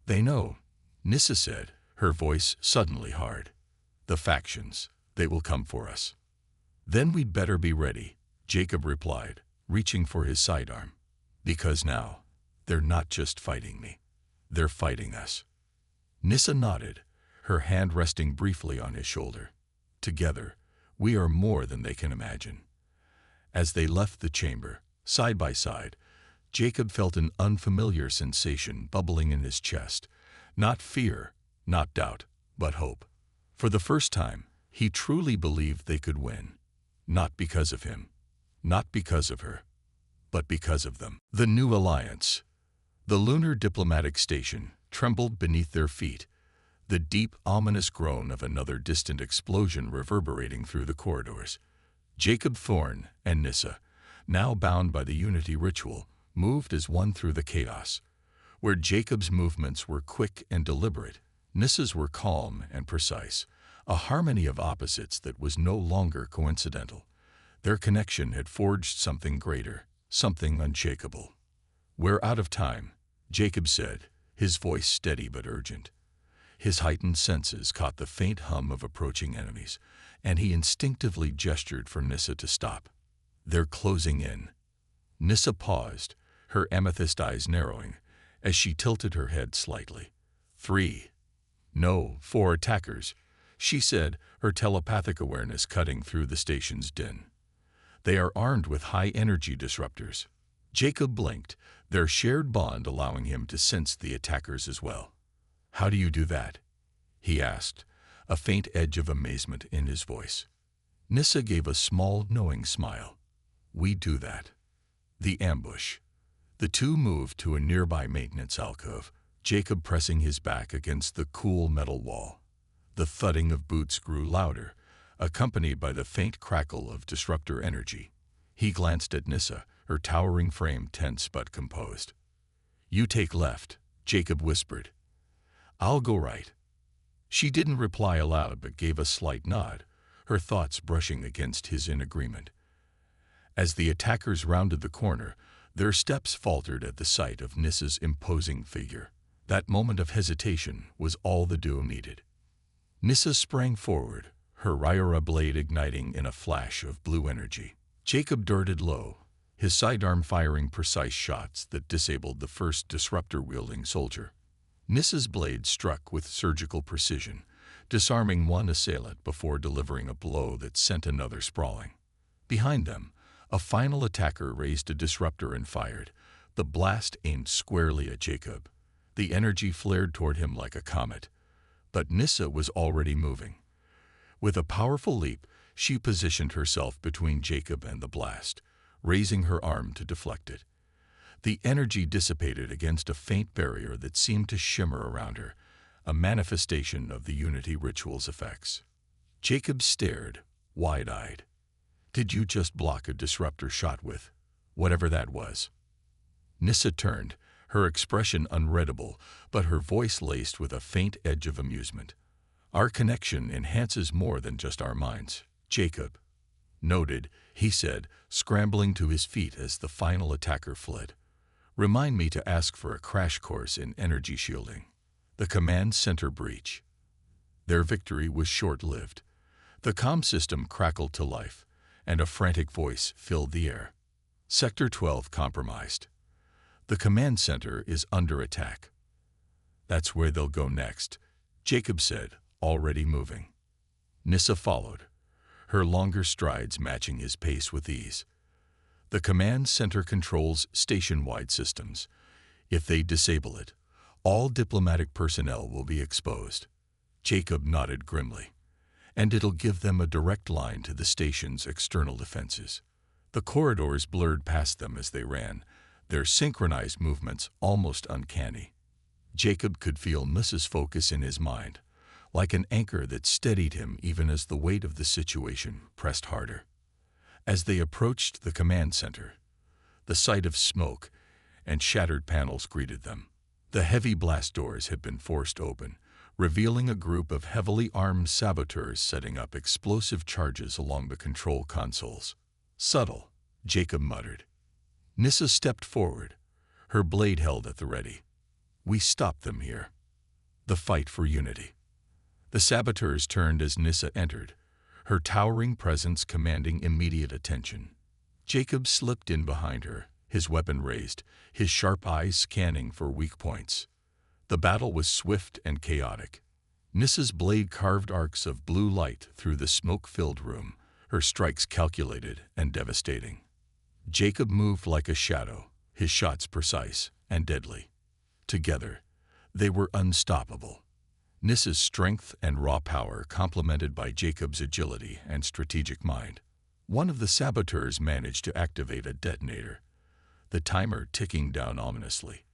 "They know," Nyssa said, her voice suddenly hard. "The factions, they will come for us." "Then we'd better be ready," Jacob replied, reaching for his sidearm. "Because now, they're not just fighting me, they're fighting us." Nyssa nodded, her hand resting briefly on his shoulder. "Together, we are more than they can imagine." As they left the chamber, side by side, Jacob felt an unfamiliar sensation bubbling in his chest. Not fear, not doubt, but hope. For the first time, he truly believed they could win. Not because of him, not because of her, but because of them. The new alliance. The Lunar Diplomatic Station trembled beneath their feet, the deep, ominous groan of another distant explosion reverberating through the corridors. Jacob Thorne and Nyssa, now bound by the unity ritual, moved as one through the chaos. Where Jacob's movements were quick and deliberate, Nyssa's were calm and precise, a harmony of opposites that was no longer coincidental. Their connection had forged something greater, something unshakable. "We're out of time," Jacob said, his voice steady but urgent. His heightened senses caught the faint hum of approaching enemies, and he instinctively gestured for Nyssa to stop. "They're closing in." Nyssa paused, her amethyst eyes narrowing, as she tilted her head slightly. "3. No, 4 attackers," she said, her telepathic awareness cutting through the station's din. "They are armed with high-energy disruptors." Jacob blinked, their shared bond allowing him to sense the attackers as well. "How do you do that?" he asked, a faint edge of amazement in his voice. Nyssa gave a small, knowing smile. "We do that." The ambush. The two moved to a nearby maintenance alcove, Jacob pressing his back against the cool metal wall. The thudding of boots grew louder, accompanied by the faint crackle of disruptor energy. He glanced at Nyssa, her towering frame tense but composed. "You take left," Jacob whispered. "I'll go right." She didn't reply aloud but gave a slight nod, her thoughts brushing against his in agreement. As the attackers rounded the corner, their steps faltered at the sight of Nyssa's imposing figure. That moment of hesitation was all the duo needed. Nyssa sprang forward, her Riora blade igniting in a flash of blue energy. Jacob darted low, his sidearm firing precise shots that disabled the first disruptor-wielding soldier. Nyssa's blade struck with surgical precision, disarming one assailant before delivering a blow that sent another sprawling. Behind them, a final attacker raised a disruptor and fired, the blast aimed squarely at Jacob. The energy flared toward him like a comet, but Nyssa was already moving. With a powerful leap, she positioned herself between Jacob and the blast, raising her arm to deflect it. The energy dissipated against a faint barrier that seemed to shimmer around her, a manifestation of the unity ritual's effects. Jacob stared, wide-eyed. "Did you just block a disruptor shot with whatever that was?" Nyssa turned, her expression unreadable, but her voice laced with a faint edge of amusement. "Our connection enhances more than just our minds, Jacob." "Noted," he said, scrambling to his feet as the final attacker fled. "Remind me to ask for a crash course in energy shielding." The command center breach. Their victory was short-lived. The comm system crackled to life, and a frantic voice filled the air. "Sector 12 compromised. The command center is under attack." "That's where they'll go next," Jacob said, already moving. Nyssa followed, her longer strides matching his pace with ease. "The command center controls station-wide systems. If they disable it, all diplomatic personnel will be exposed." Jacob nodded grimly. "And it'll give them a direct line to the station's external defenses." The corridors blurred past them as they ran, their synchronized movements almost uncanny. Jacob could feel Nyssa's focus in his mind, like an anchor that steadied him even as the weight of the situation pressed harder. As they approached the command center, the sight of smoke and shattered panels greeted them. The heavy blast doors had been forced open, revealing a group of heavily armed saboteurs setting up explosive charges along the control consoles. "Subtle," Jacob muttered. Nyssa stepped forward, her blade held at the ready. "We stopped them here." The fight for unity. The saboteurs turned as Nyssa entered, her towering presence commanding immediate attention. Jacob slipped in behind her, his weapon raised, his sharp eyes scanning for weak points. The battle was swift and chaotic. Nyssa's blade carved arcs of blue light through the smoke-filled room, her strikes calculated and devastating. Jacob moved like a shadow, his shots precise and deadly. Together, they were unstoppable. Nyssa's strength and raw power complemented by Jacob's agility and strategic mind. One of the saboteurs managed to activate a detonator, the timer ticking down ominously.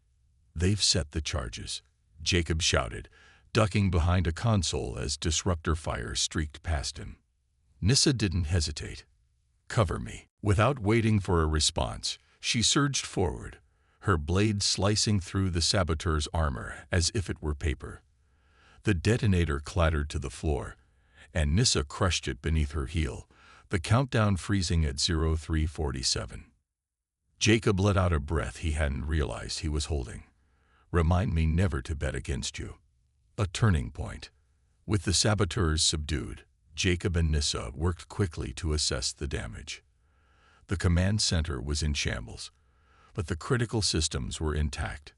"They've set the charges," Jacob shouted, ducking behind a console as disruptor fire streaked past him. Nyssa didn't hesitate. "Cover me." Without waiting for a response, she surged forward, her blade slicing through the saboteur's armor as if it were paper. The detonator clattered to the floor, and Nyssa crushed it beneath her heel, the countdown freezing at 0347. Jacob let out a breath he hadn't realized he was holding. "Remind me never to bet against you." A turning point. With the saboteurs subdued, Jacob and Nyssa worked quickly to assess the damage. The command center was in shambles, but the critical systems were intact.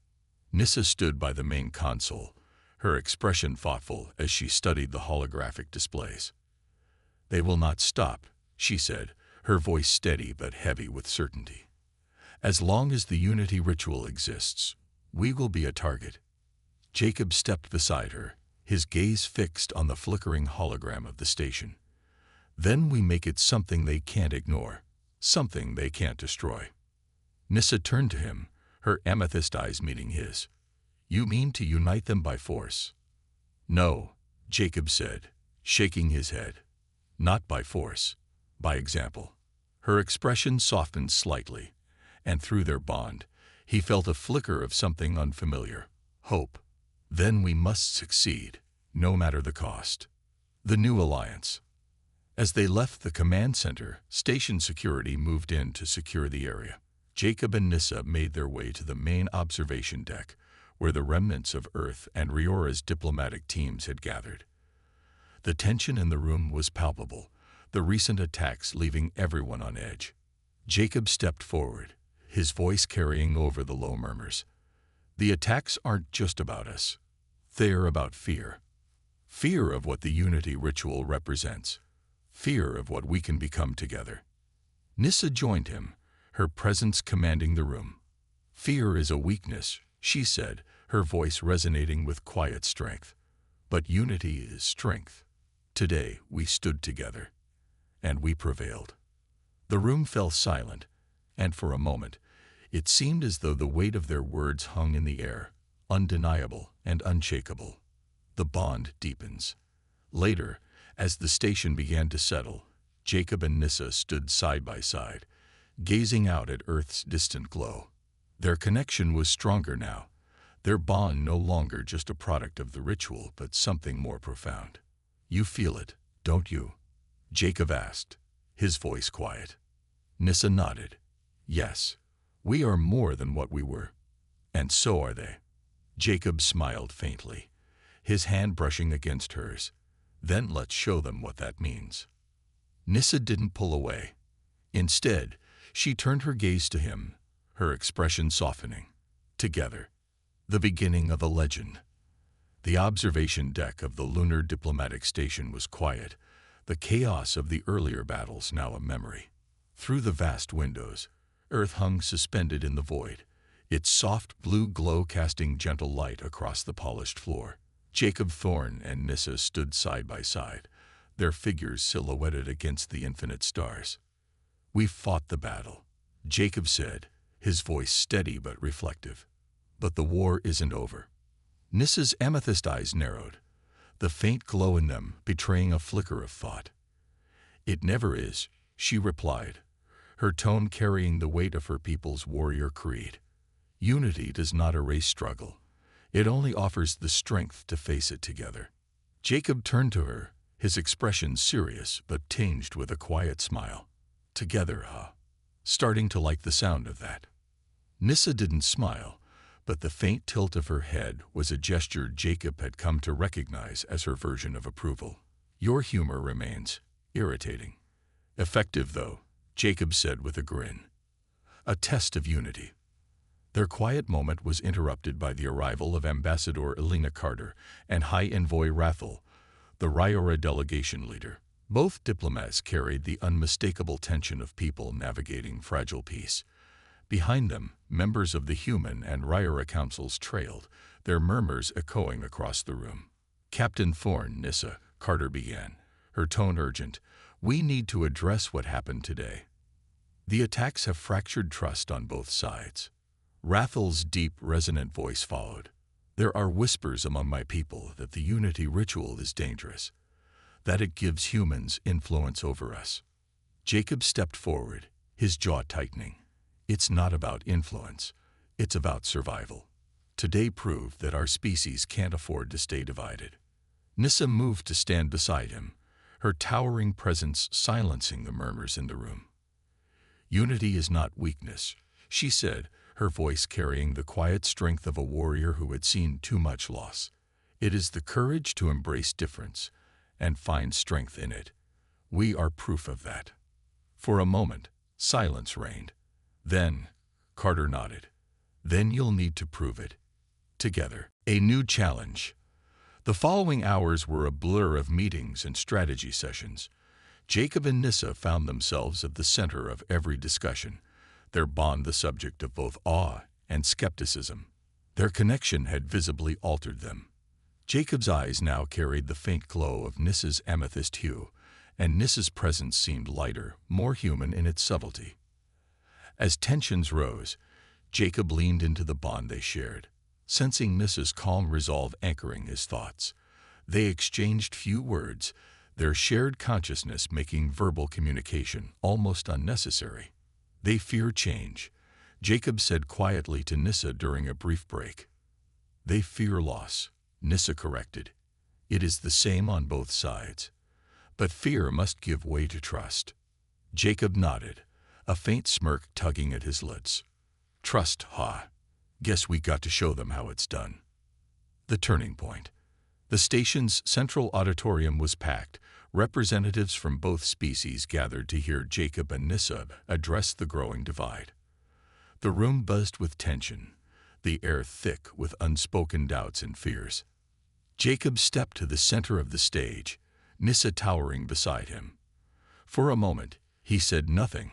Nyssa stood by the main console, her expression thoughtful as she studied the holographic displays. "They will not stop," she said, her voice steady but heavy with certainty. "As long as the unity ritual exists, we will be a target." Jacob stepped beside her, his gaze fixed on the flickering hologram of the station. "Then we make it something they can't ignore, something they can't destroy." Nyssa turned to him, her amethyst eyes meeting his. "You mean to unite them by force?" "No," Jacob said, shaking his head. "Not by force, by example." Her expression softened slightly, and through their bond, he felt a flicker of something unfamiliar: hope. "Then we must succeed, no matter the cost." The new alliance. As they left the command center, station security moved in to secure the area. Jacob and Nyssa made their way to the main observation deck, where the remnants of Earth and Riora's diplomatic teams had gathered. The tension in the room was palpable, the recent attacks leaving everyone on edge. Jacob stepped forward, his voice carrying over the low murmurs. "The attacks aren't just about us. They're about fear. Fear of what the unity ritual represents. Fear of what we can become together." Nyssa joined him, her presence commanding the room. "Fear is a weakness," she said, her voice resonating with quiet strength. "But unity is strength. Today we stood together, and we prevailed." The room fell silent, and for a moment, it seemed as though the weight of their words hung in the air, undeniable and unshakable. The bond deepens. Later, as the station began to settle, Jacob and Nyssa stood side by side, gazing out at Earth's distant glow. Their connection was stronger now, their bond no longer just a product of the ritual but something more profound. "You feel it, don't you?" Jacob asked, his voice quiet. Nyssa nodded. "Yes, we are more than what we were. And so are they." Jacob smiled faintly, his hand brushing against hers. "Then let's show them what that means." Nyssa didn't pull away. Instead, she turned her gaze to him, her expression softening. Together, the beginning of a legend. The observation deck of the Lunar Diplomatic Station was quiet, the chaos of the earlier battles now a memory. Through the vast windows, Earth hung suspended in the void, its soft blue glow casting gentle light across the polished floor. Jacob Thorne and Nyssa stood side by side, their figures silhouetted against the infinite stars. "We fought the battle," Jacob said, his voice steady but reflective. "But the war isn't over. Nyssa's amethyst eyes narrowed, the faint glow in them betraying a flicker of thought. "It never is," she replied, her tone carrying the weight of her people's warrior creed. "Unity does not erase struggle. It only offers the strength to face it together." Jacob turned to her, his expression serious but tinged with a quiet smile. "Together, huh? Starting to like the sound of that." Nyssa didn't smile, but the faint tilt of her head was a gesture Jacob had come to recognize as her version of approval. "Your humor remains irritating. Effective, though," Jacob said with a grin. "A test of unity." Their quiet moment was interrupted by the arrival of Ambassador Elena Carter and High Envoy Rathel, the Riora delegation leader. Both diplomats carried the unmistakable tension of people navigating fragile peace. Behind them, members of the Human and Riora councils trailed, their murmurs echoing across the room. "Captain Thorne, Nyssa," Carter began, her tone urgent, "we need to address what happened today. The attacks have fractured trust on both sides." Rathel's deep, resonant voice followed. "There are whispers among my people that the unity ritual is dangerous, that it gives humans influence over us." Jacob stepped forward, his jaw tightening. "It's not about influence, it's about survival. Today proved that our species can't afford to stay divided." Nyssa moved to stand beside him, her towering presence silencing the murmurs in the room. "Unity is not weakness," she said, her voice carrying the quiet strength of a warrior who had seen too much loss. "It is the courage to embrace difference and find strength in it. We are proof of that." For a moment, silence reigned. "Then," Carter nodded, "then you'll need to prove it. Together." A new challenge. The following hours were a blur of meetings and strategy sessions. Jacob and Nyssa found themselves at the center of every discussion, their bond the subject of both awe and skepticism. Their connection had visibly altered them. Jacob's eyes now carried the faint glow of Nyssa's amethyst hue, and Nyssa's presence seemed lighter, more human in its subtlety. As tensions rose, Jacob leaned into the bond they shared, sensing Nyssa's calm resolve anchoring his thoughts. They exchanged few words, their shared consciousness making verbal communication almost unnecessary. "They fear change," Jacob said quietly to Nyssa during a brief break. "They fear loss," Nyssa corrected. "It is the same on both sides. But fear must give way to trust." Jacob nodded, a faint smirk tugging at his lips. "Trust, huh? Guess we got to show them how it's done." The turning point. The station's central auditorium was packed. Representatives from both species gathered to hear Jacob and Nyssa address the growing divide. The room buzzed with tension, the air thick with unspoken doubts and fears. Jacob stepped to the center of the stage, Nyssa towering beside him. For a moment, he said nothing,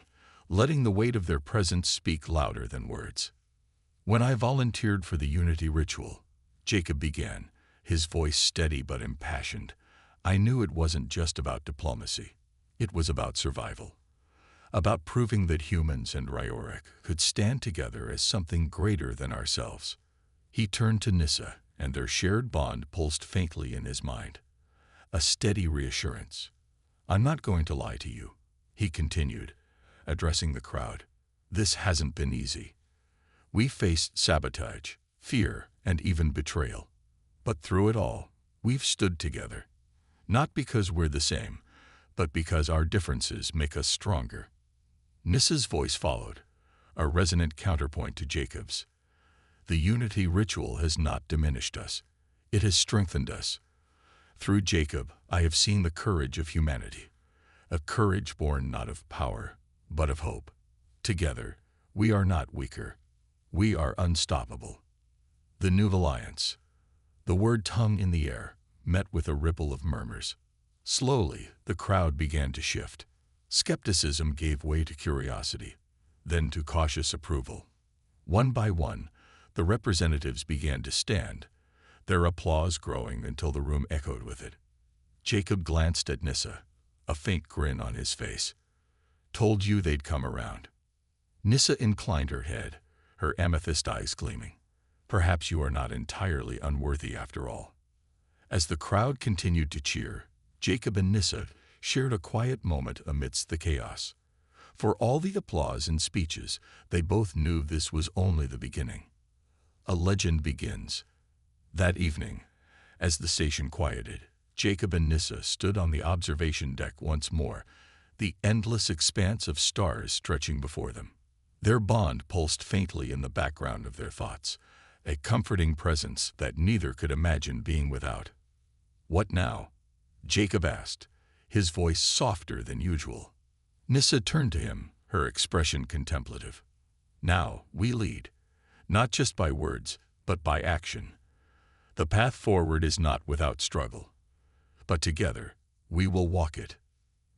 letting the weight of their presence speak louder than words. "When I volunteered for the unity ritual," Jacob began, his voice steady but impassioned, "I knew it wasn't just about diplomacy. It was about survival. About proving that humans and Riora could stand together as something greater than ourselves." He turned to Nyssa, and their shared bond pulsed faintly in his mind. A steady reassurance. "I'm not going to lie to you," he continued, addressing the crowd. "This hasn't been easy. We faced sabotage, fear, and even betrayal. But through it all, we've stood together. Not because we're the same, but because our differences make us stronger." Nyssa's voice followed, a resonant counterpoint to Jacob's. "The unity ritual has not diminished us. It has strengthened us. Through Jacob, I have seen the courage of humanity, a courage born not of power, but of hope. Together, we are not weaker. We are unstoppable." The new alliance. The word hung in the air, met with a ripple of murmurs. Slowly, the crowd began to shift. Skepticism gave way to curiosity, then to cautious approval. One by one, the representatives began to stand, their applause growing until the room echoed with it. Jacob glanced at Nyssa, a faint grin on his face. "Told you they'd come around." Nyssa inclined her head, her amethyst eyes gleaming. Perhaps you are not entirely unworthy after all. As the crowd continued to cheer, Jacob and Nyssa shared a quiet moment amidst the chaos. For all the applause and speeches, they both knew this was only the beginning. A legend begins. That evening, as the station quieted, Jacob and Nyssa stood on the observation deck once more, the endless expanse of stars stretching before them. Their bond pulsed faintly in the background of their thoughts, a comforting presence that neither could imagine being without. "What now?" Jacob asked, his voice softer than usual. Nyssa turned to him, her expression contemplative. "Now we lead, not just by words, but by action. The path forward is not without struggle, but together we will walk it."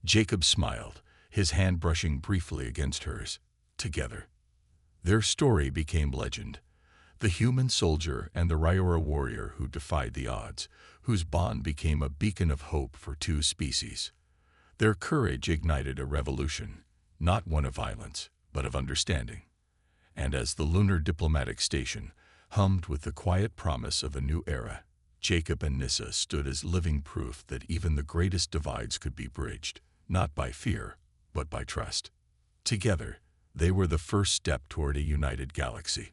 Jacob smiled, his hand brushing briefly against hers. Together. Their story became legend. The human soldier and the Riora warrior who defied the odds, whose bond became a beacon of hope for two species. Their courage ignited a revolution, not one of violence, but of understanding. And as the Lunar Diplomatic Station hummed with the quiet promise of a new era, Jacob and Nyssa stood as living proof that even the greatest divides could be bridged, not by fear, but by trust. Together, they were the first step toward a united galaxy.